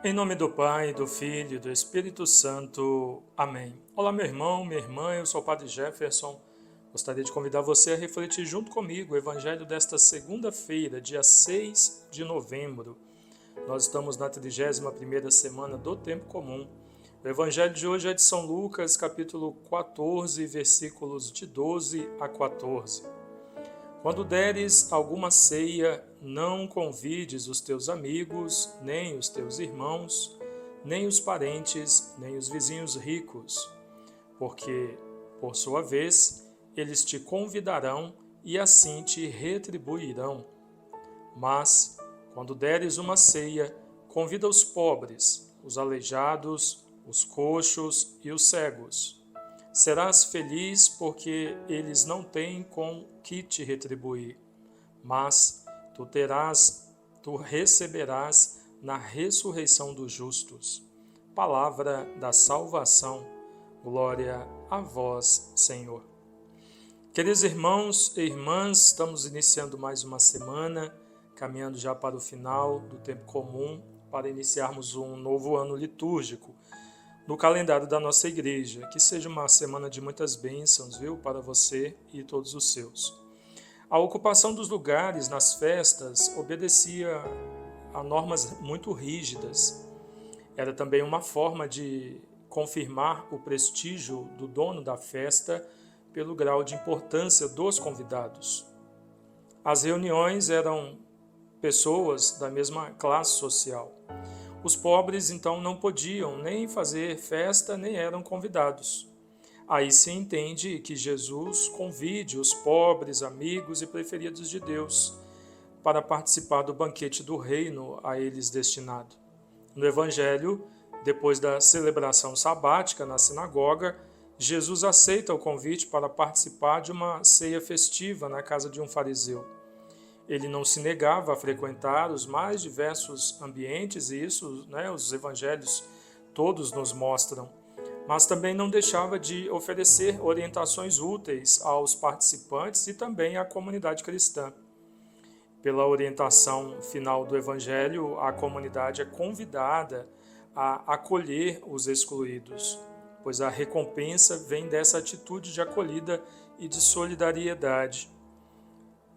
Em nome do Pai, do Filho e do Espírito Santo. Amém. Olá, meu irmão, minha irmã, eu sou o Padre Jefferson. Gostaria de convidar você a refletir junto comigo o Evangelho desta segunda-feira, dia 6 de novembro. Nós estamos na 31ª semana do Tempo Comum. O Evangelho de hoje é de São Lucas, capítulo 14, versículos de 12 a 14. Quando deres alguma ceia, não convides os teus amigos, nem os teus irmãos, nem os parentes, nem os vizinhos ricos, porque, por sua vez, eles te convidarão e assim te retribuirão. Mas, quando deres uma ceia, convida os pobres, os aleijados, os coxos e os cegos. Serás feliz porque eles não têm com que te retribuir, mas tu receberás na ressurreição dos justos. Palavra da salvação. Glória a vós, Senhor. Queridos irmãos e irmãs, estamos iniciando mais uma semana, caminhando já para o final do tempo comum, para iniciarmos um novo ano litúrgico no calendário da nossa igreja. Que seja uma semana de muitas bênçãos, viu, para você e todos os seus. A ocupação dos lugares nas festas obedecia a normas muito rígidas. Era também uma forma de confirmar o prestígio do dono da festa pelo grau de importância dos convidados. As reuniões eram pessoas da mesma classe social. Os pobres, então, não podiam nem fazer festa, nem eram convidados. Aí se entende que Jesus convide os pobres, amigos e preferidos de Deus para participar do banquete do reino a eles destinado. No Evangelho, depois da celebração sabática na sinagoga, Jesus aceita o convite para participar de uma ceia festiva na casa de um fariseu. Ele não se negava a frequentar os mais diversos ambientes, e isso, os evangelhos todos nos mostram, mas também não deixava de oferecer orientações úteis aos participantes e também à comunidade cristã. Pela orientação final do evangelho, a comunidade é convidada a acolher os excluídos, pois a recompensa vem dessa atitude de acolhida e de solidariedade.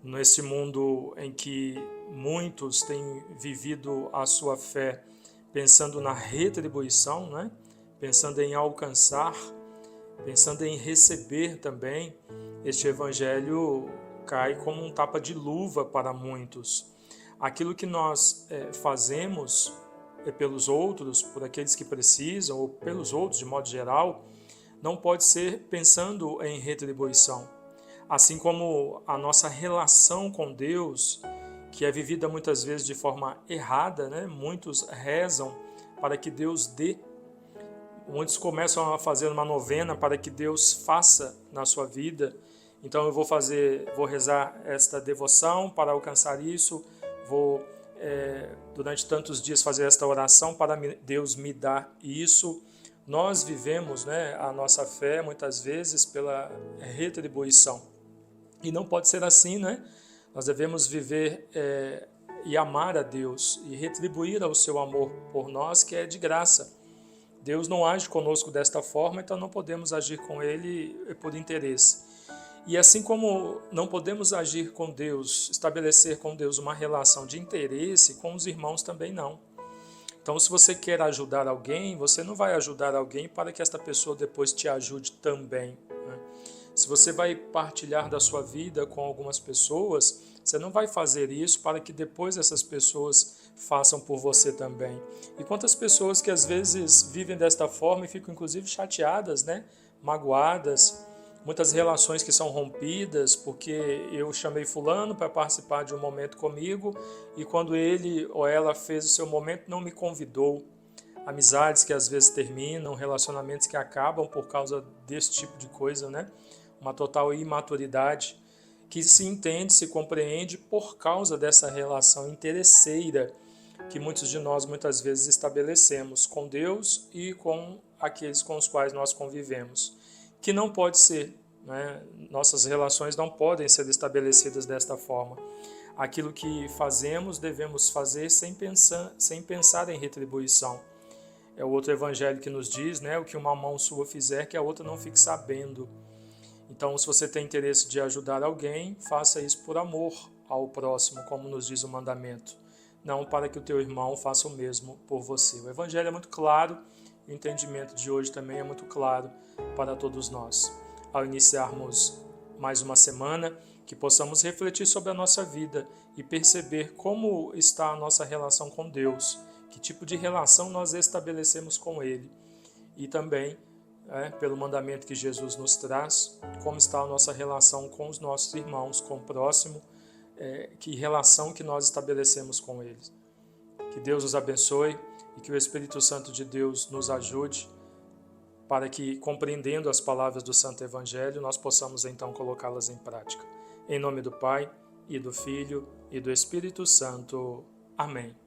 Nesse mundo em que muitos têm vivido a sua fé pensando na retribuição, pensando em alcançar, pensando em receber também, este evangelho cai como um tapa de luva para muitos. Aquilo que nós fazemos pelos outros, por aqueles que precisam, ou pelos outros de modo geral, não pode ser pensando em retribuição. Assim como a nossa relação com Deus, que é vivida muitas vezes de forma errada, Muitos rezam para que Deus dê. Muitos começam a fazer uma novena para que Deus faça na sua vida. Então eu vou rezar esta devoção para alcançar isso, vou durante tantos dias fazer esta oração para Deus me dar isso. Nós vivemos a nossa fé muitas vezes pela retribuição. E não pode ser assim, Nós devemos viver e amar a Deus e retribuir ao seu amor por nós, que é de graça. Deus não age conosco desta forma, então não podemos agir com Ele por interesse. E assim como não podemos agir com Deus, estabelecer com Deus uma relação de interesse, com os irmãos também não. Então, se você quer ajudar alguém, você não vai ajudar alguém para que esta pessoa depois te ajude também. Se você vai partilhar da sua vida com algumas pessoas, você não vai fazer isso para que depois essas pessoas façam por você também. E quantas pessoas que às vezes vivem desta forma e ficam inclusive chateadas, magoadas, muitas relações que são rompidas porque eu chamei fulano para participar de um momento comigo e quando ele ou ela fez o seu momento não me convidou. Amizades que às vezes terminam, relacionamentos que acabam por causa desse tipo de coisa, Uma total imaturidade que se entende, se compreende por causa dessa relação interesseira que muitos de nós muitas vezes estabelecemos com Deus e com aqueles com os quais nós convivemos, que não pode ser, Nossas relações não podem ser estabelecidas desta forma. aquilo que fazemos, devemos fazer sem pensar em retribuição. É o outro evangelho que nos diz, né, o que uma mão sua fizer, que a outra não fique sabendo. Então, se você tem interesse de ajudar alguém, faça isso por amor ao próximo, como nos diz o mandamento. Não para que o teu irmão faça o mesmo por você. O evangelho é muito claro, o entendimento de hoje também é muito claro para todos nós. Ao iniciarmos mais uma semana, que possamos refletir sobre a nossa vida e perceber como está a nossa relação com Deus, que tipo de relação nós estabelecemos com Ele. E também, pelo mandamento que Jesus nos traz, como está a nossa relação com os nossos irmãos, com o próximo, que relação que nós estabelecemos com eles. Que Deus os abençoe e que o Espírito Santo de Deus nos ajude para que, compreendendo as palavras do Santo Evangelho, nós possamos então colocá-las em prática. Em nome do Pai, e do Filho, e do Espírito Santo. Amém.